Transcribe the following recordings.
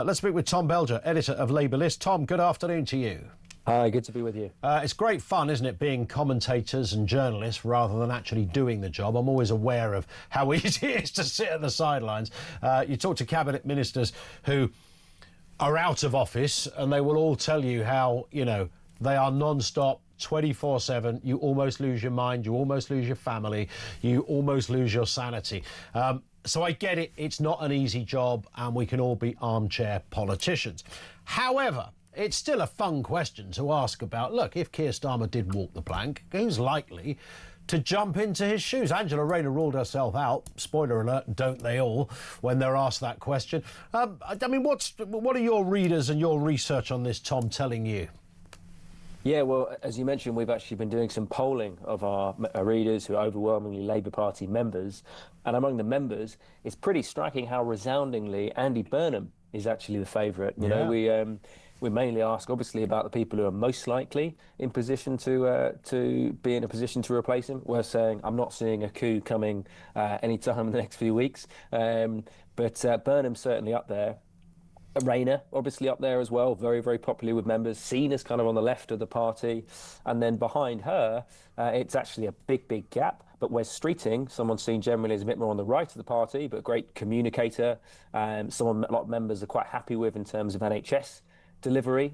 Let's speak with Tom Belger, editor of LabourList. Tom, good afternoon to you. Hi, good to be with you. It's great fun, isn't it, being commentators and journalists rather than actually doing the job. I'm always aware of how easy it is to sit at the sidelines. You talk to cabinet ministers who are out of office and they will all tell you how, you know, they are non-stop, 24/7. You almost lose your mind, you almost lose your family, you almost lose your sanity. So I get it, it's not an easy job and we can all be armchair politicians. However, it's still a fun question to ask about, look, if Keir Starmer did walk the plank, who's likely to jump into his shoes? Angela Rayner ruled herself out, spoiler alert, don't they all, when they're asked that question. I mean, what are your readers and your research on this, Tom, telling you? Yeah, well, as you mentioned, we've actually been doing some polling of our readers who are overwhelmingly Labour Party members. And among the members, it's pretty striking how resoundingly Andy Burnham is actually the favourite. You know, we mainly ask, obviously, about the people who are most likely in position to be in a position to replace him. We're saying, I'm not seeing a coup coming any time in the next few weeks. But Burnham's certainly up there. Rayner, obviously up there as well, very, very popular with members, seen as kind of on the left of the party. And then behind her, it's actually a big, big gap. But Wes Streeting, someone seen generally as a bit more on the right of the party, but a great communicator, someone a lot of members are quite happy with in terms of NHS delivery,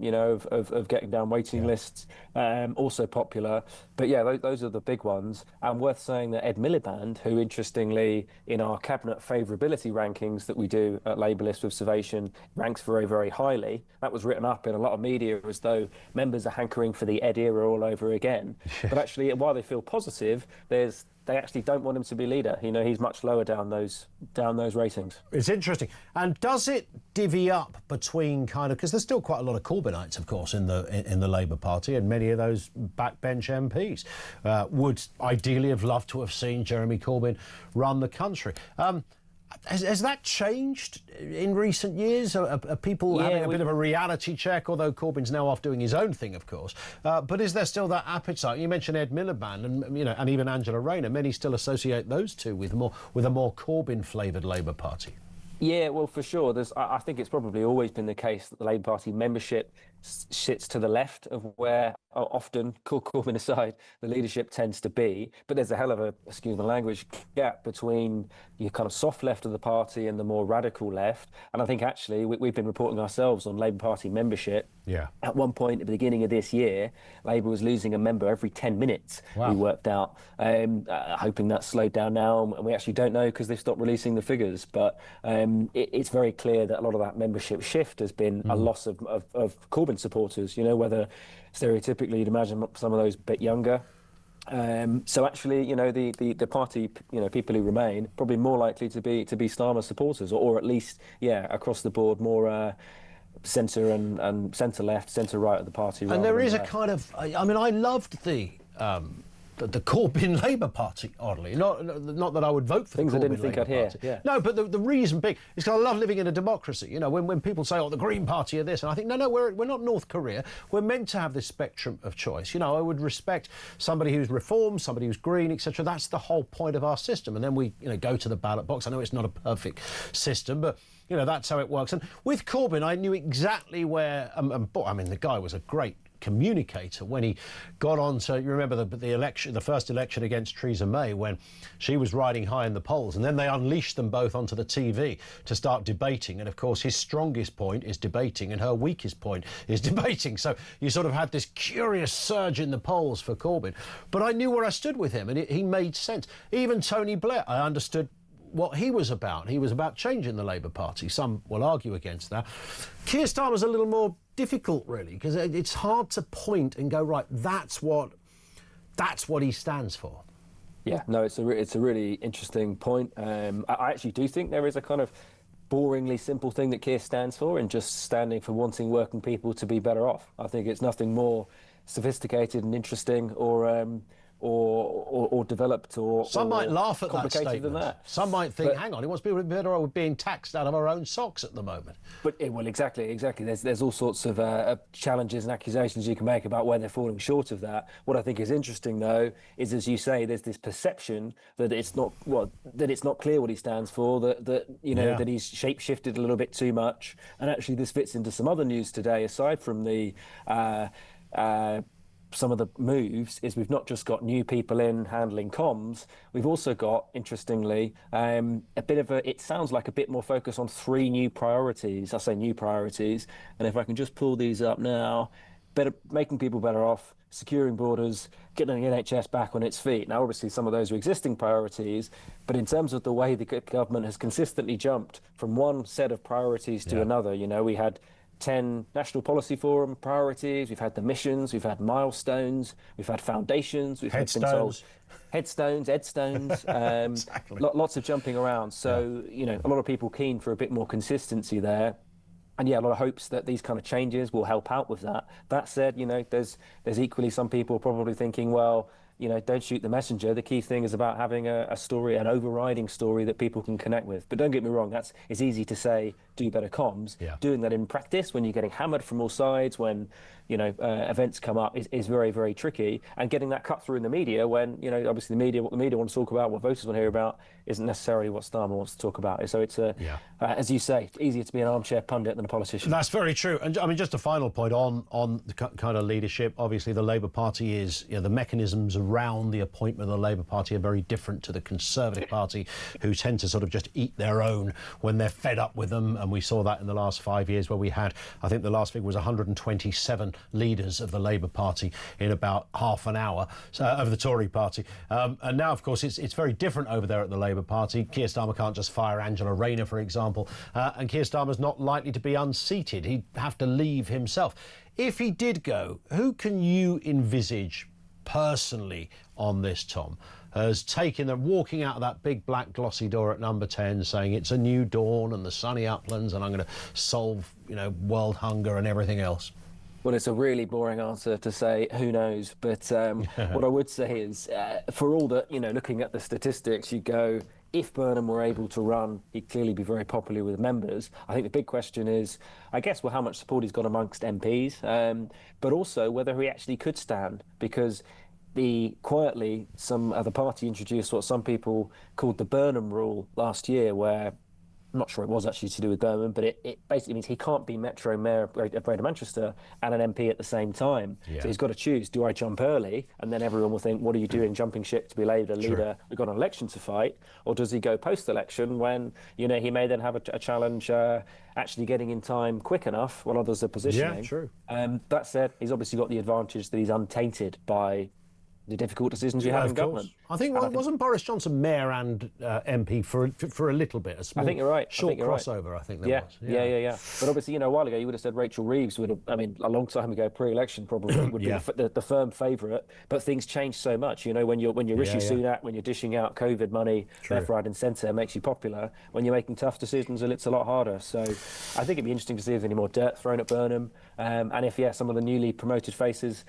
you know, of getting down waiting lists, also popular. But yeah, those are the big ones. And worth saying that Ed Miliband, who interestingly in our cabinet favourability rankings that we do at LabourList with Survation, ranks very, very highly. That was written up in a lot of media as though members are hankering for the Ed era all over again. But actually, while they feel positive, they actually don't want him to be leader. You know, he's much lower down those ratings. It's interesting. And does it divvy up between kind of, because there's still quite a lot of Corbynites, of course, in the Labour Party, and many of those backbench MPs would ideally have loved to have seen Jeremy Corbyn run the country. Has that changed in recent years? Are people having a bit of a reality check, although Corbyn's now off doing his own thing, of course? But is there still that appetite? You mentioned Ed Miliband and, you know, and even Angela Rayner. Many still associate those two with a more Corbyn-flavoured Labour Party. Yeah, well, for sure. I think it's probably always been the case that the Labour Party membership sits to the left of where often, Corbyn aside, the leadership tends to be. But there's a hell of a, excuse my language, gap between your kind of soft left of the party and the more radical left. And I think actually we've been reporting ourselves on Labour Party membership. Yeah. At one point at the beginning of this year, Labour was losing a member every 10 minutes. Wow. We worked out, hoping that slowed down now. And we actually don't know because they've stopped releasing the figures. But it's very clear that a lot of that membership shift has been a loss of Corbyn supporters, you know, whether stereotypically you'd imagine some of those a bit younger. So actually, you know, the party, you know, people who remain probably more likely to be Starmer supporters, or at least, yeah, across the board, more centre and centre left, centre right of the party. And there is a kind of, I mean, I loved the Corbyn Labour Party, oddly. Not that I would vote for things the Corbyn I didn't think Labour I'd Party. hear. Yeah. No, but the reason being is because I love living in a democracy. You know, when people say, oh, the Green Party are this, and I think, no, we're not North Korea. We're meant to have this spectrum of choice. You know, I would respect somebody who's reform, somebody who's green, etc. That's the whole point of our system. And then we, you know, go to the ballot box. I know it's not a perfect system, but you know, that's how it works. And with Corbyn, I knew exactly where. I mean, the guy was a great communicator when he got on to, you remember the first election against Theresa May, when she was riding high in the polls, and then they unleashed them both onto the TV to start debating. And of course his strongest point is debating and her weakest point is debating, so you sort of had this curious surge in the polls for Corbyn. But I knew where I stood with him, and he made sense. Even Tony Blair, I understood what he was about. He was about changing the Labour Party. Some will argue against that. Keir Starmer's a little more difficult, really, because it's hard to point and go, right, that's what he stands for. Yeah, no, it's a really interesting point. I actually do think there is a kind of boringly simple thing that Keir stands for, and just standing for wanting working people to be better off. I think it's nothing more sophisticated and interesting or or developed or some might laugh at that complicated statement. than that. Some might think, hang on, it must be better off being taxed out of our own socks at the moment. But well, exactly. There's all sorts of challenges and accusations you can make about where they're falling short of that. What I think is interesting, though, is, as you say, there's this perception that it's not clear what he stands for. That he's shape-shifted a little bit too much. And actually, this fits into some other news today, aside from the some of the moves. Is we've not just got new people in handling comms, we've also got, interestingly, a bit of it sounds like a bit more focus on 3 new priorities. I say new priorities, and if I can just pull these up now, making people better off, securing borders, getting the NHS back on its feet. Now, obviously, some of those are existing priorities, but in terms of the way the government has consistently jumped from one set of priorities to another, we had 10 National Policy Forum priorities, we've had the missions, we've had milestones, we've had foundations, we've been told headstones, exactly. Lots of jumping around. So, a lot of people keen for a bit more consistency there. And a lot of hopes that these kind of changes will help out with that. That said, there's equally some people probably thinking, well, don't shoot the messenger. The key thing is about having a story, an overriding story that people can connect with. But don't get me wrong, it's easy to say, do better comms. Yeah. Doing that in practice, when you're getting hammered from all sides, when events come up, is very, very tricky. And getting that cut through in the media, when obviously what the media want to talk about, what voters want to hear about, isn't necessarily what Starmer wants to talk about. So it's as you say, it's easier to be an armchair pundit than a politician. That's very true. And I mean, just a final point on the kind of leadership. Obviously, the Labour Party is the mechanisms around the appointment of the Labour Party are very different to the Conservative Party, who tend to sort of just eat their own when they're fed up with them. And we saw that in the last 5 years, where we had, I think the last figure was 127 leaders of the Labour Party in about half an hour of the Tory Party. And now, of course, it's very different over there at the Labour Party. Keir Starmer can't just fire Angela Rayner, for example. And Keir Starmer's not likely to be unseated. He'd have to leave himself. If he did go, who can you envisage personally on this, Tom, as walking out of that big black glossy door at number 10 saying it's a new dawn and the sunny uplands and I'm going to solve, world hunger and everything else? Well, it's a really boring answer to say, who knows? But what I would say is, for all that, looking at the statistics, you go, if Burnham were able to run, he'd clearly be very popular with members. I think the big question is, I guess, well, how much support he's got amongst MPs, but also whether he actually could stand, because quietly, some other party introduced what some people called the Burnham rule last year, where I'm not sure it was actually to do with Burnham, but it basically means he can't be Metro Mayor of Greater Manchester and an MP at the same time. Yeah. So he's got to choose, do I jump early? And then everyone will think, what are you doing jumping ship to be Labour leader? We've got an election to fight. Or does he go post-election when, he may then have a challenge actually getting in time quick enough while others are positioning? Yeah, true. That said, he's obviously got the advantage that he's untainted by the difficult decisions you have in government. I think wasn't Boris Johnson mayor and MP for a little bit? A small, I think you're right. Short crossover. I think there was. Yeah. But obviously, a while ago you would have said Rachel Reeves would have. I mean, a long time ago, pre-election probably would be the firm favourite. But things change so much. When you're Rishi Sunak, when you're dishing out COVID money left, right, and centre, makes you popular. When you're making tough decisions, it's a lot harder. So I think it'd be interesting to see if there's any more dirt thrown at Burnham, and if some of the newly promoted faces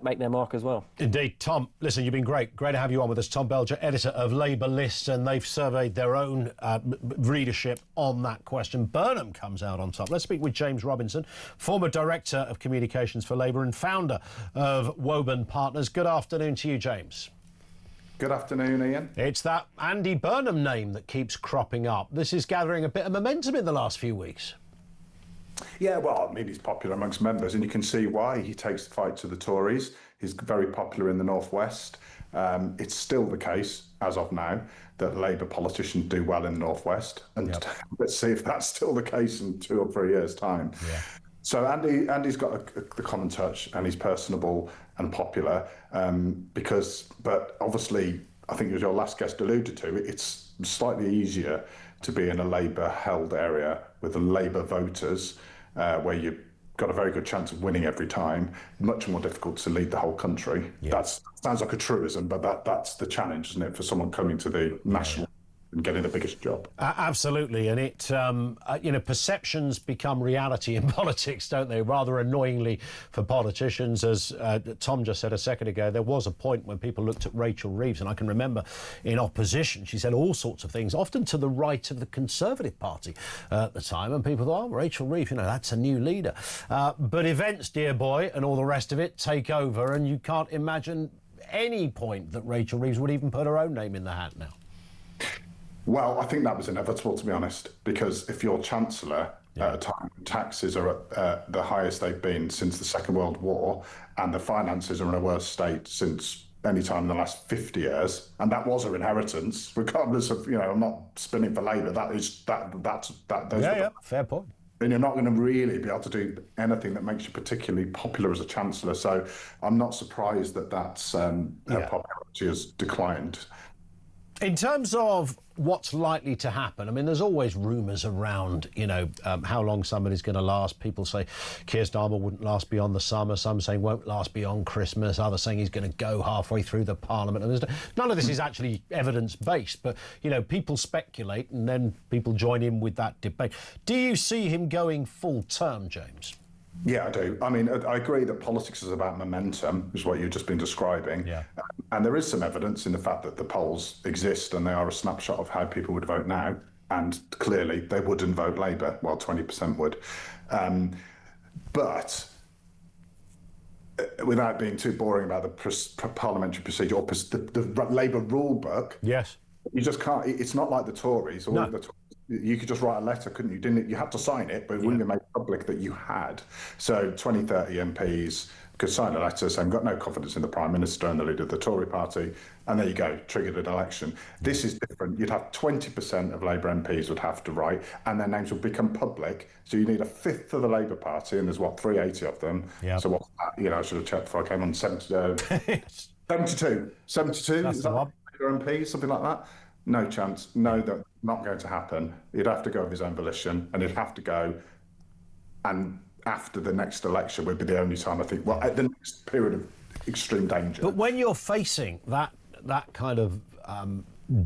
make their mark as well. Indeed. Tom, listen, you've been great. Great to have you on with us. Tom Belger, editor of LabourList, and they've surveyed their own readership on that question. Burnham comes out on top. Let's speak with James Robinson, former Director of Communications for Labour and founder of Woburn Partners. Good afternoon to you, James. Good afternoon, Ian. It's that Andy Burnham name that keeps cropping up. This is gathering a bit of momentum in the last few weeks. Yeah, well, I mean, he's popular amongst members, and you can see why. He takes the fight to the Tories. He's very popular in the Northwest. It's still the case, as of now, that Labour politicians do well in the Northwest. And let's see if that's still the case in 2 or 3 years' time. Yeah. So Andy's got the common touch, and he's personable and popular. But obviously, I think as your last guest alluded to, it's slightly easier to be in a Labour-held area with the Labour voters, where you've got a very good chance of winning every time. Much more difficult to lead the whole country. Yeah. That sounds like a truism, but that's the challenge, isn't it, for someone coming to the national and getting the biggest job. Absolutely, and it, perceptions become reality in politics, don't they? Rather annoyingly for politicians, as Tom just said a second ago, there was a point when people looked at Rachel Reeves, and I can remember in opposition, she said all sorts of things, often to the right of the Conservative Party at the time, and people thought, oh, Rachel Reeves, that's a new leader. But events, dear boy, and all the rest of it take over, and you can't imagine any point that Rachel Reeves would even put her own name in the hat now. Well, I think that was inevitable, to be honest, because if you're Chancellor at a time when taxes are at the highest they've been since the Second World War, and the finances are in a worse state since any time in the last 50 years, and that was her inheritance, regardless of, I'm not spinning for Labour, fair point. And you're not going to really be able to do anything that makes you particularly popular as a Chancellor. So I'm not surprised that her popularity has declined. In terms of what's likely to happen, I mean, there's always rumours around, how long somebody's going to last. People say Keir Starmer wouldn't last beyond the summer. Some saying won't last beyond Christmas. Others saying he's going to go halfway through the Parliament. And none of this is actually evidence-based, but, people speculate and then people join in with that debate. Do you see him going full term, James? Yeah, I do. I mean, I agree that politics is about momentum, is what you've just been describing. Yeah. And there is some evidence in the fact that the polls exist and they are a snapshot of how people would vote now. And clearly they wouldn't vote Labour, while 20% would. But without being too boring about the parliamentary procedure or the Labour rule book, yes, you just can't. It's not like the Tories. No. You could just write a letter, couldn't you? Didn't it? You had to sign it, but it wouldn't be made public that you had. So 20, 30 MPs could sign a letter saying, got no confidence in the Prime Minister and the leader of the Tory party, and there you go, triggered an election. This is different. You'd have 20% of Labour MPs would have to write, and their names would become public. So you need a fifth of the Labour Party, and there's, 380 of them. Yeah. So what's that? I should have checked before I came on. 72. 72? That's is that one. Labour MPs, something like that? No chance. No, that's not going to happen. He'd have to go of his own volition, and he'd have to go. And after the next election would be the only time, I think, at the next period of extreme danger. But when you're facing that kind of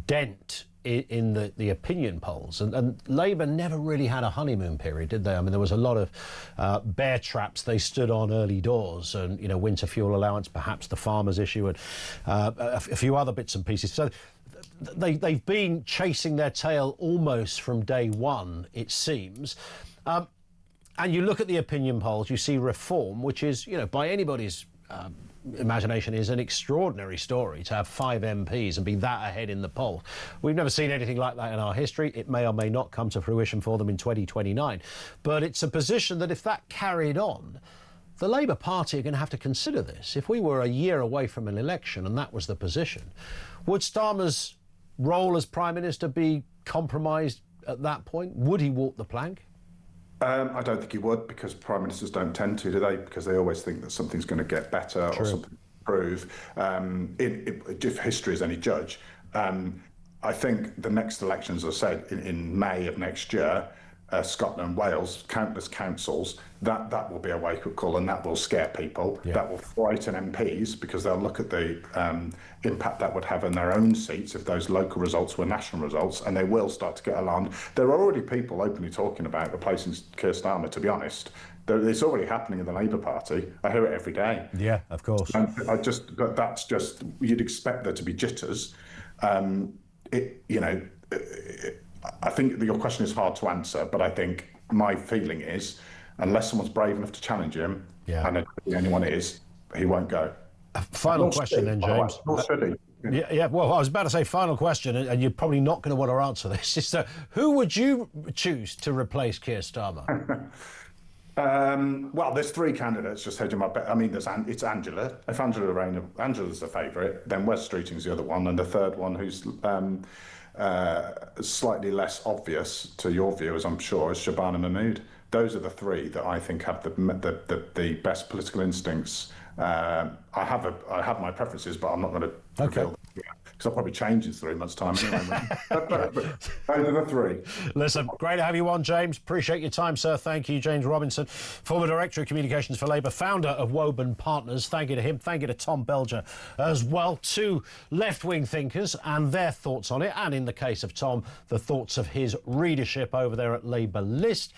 dent in the opinion polls, and Labour never really had a honeymoon period, did they? I mean, there was a lot of bear traps they stood on early doors, and winter fuel allowance, perhaps the farmers issue, and a few other bits and pieces. So they've been chasing their tail almost from day one, it seems. And you look at the opinion polls, you see Reform, which is, by anybody's imagination, is an extraordinary story to have 5 MPs and be that ahead in the poll. We've never seen anything like that in our history. It may or may not come to fruition for them in 2029. But it's a position that if that carried on, the Labour Party are going to have to consider this. If we were a year away from an election and that was the position, would Starmer's role as Prime Minister be compromised at that point? Would he walk the plank? I don't think he would, because Prime Ministers don't tend to, do they? Because they always think that something's going to get better or something improve. If history is any judge, I think the next elections, as I said, in May of next year, Scotland and Wales, countless councils, that will be a wake-up call, and that will scare people. Yeah. That will frighten MPs, because they'll look at the impact that would have on their own seats if those local results were national results, and they will start to get alarmed. There are already people openly talking about replacing Keir Starmer, to be honest. It's already happening in the Labour Party. I hear it every day. Yeah, of course. But that's just, you'd expect there to be jitters. I think your question is hard to answer, but I think my feeling is, unless someone's brave enough to challenge him, and I don't think anyone is, he won't go. Final question then, James. Well, I was about to say final question, and you're probably not going to want to answer this. Is who would you choose to replace Keir Starmer? Well, there's 3 candidates, just hedging my bet. I mean, it's Angela. If Angela Rayner, Angela's the favourite, then Wes Streeting's the other one, and the third one, who's slightly less obvious to your viewers, I'm sure, is Shabana Mahmood. Those are the 3 that I think have the best political instincts. I have my preferences, but I'm not going to reveal them. because I'll probably change in 3 months' time anyway. but those are the three. Listen, great to have you on, James. Appreciate your time, sir. Thank you. James Robinson, former Director of Communications for Labour, founder of Woburn Partners. Thank you to him. Thank you to Tom Belger as well. Two left-wing thinkers and their thoughts on it. And in the case of Tom, the thoughts of his readership over there at LabourList.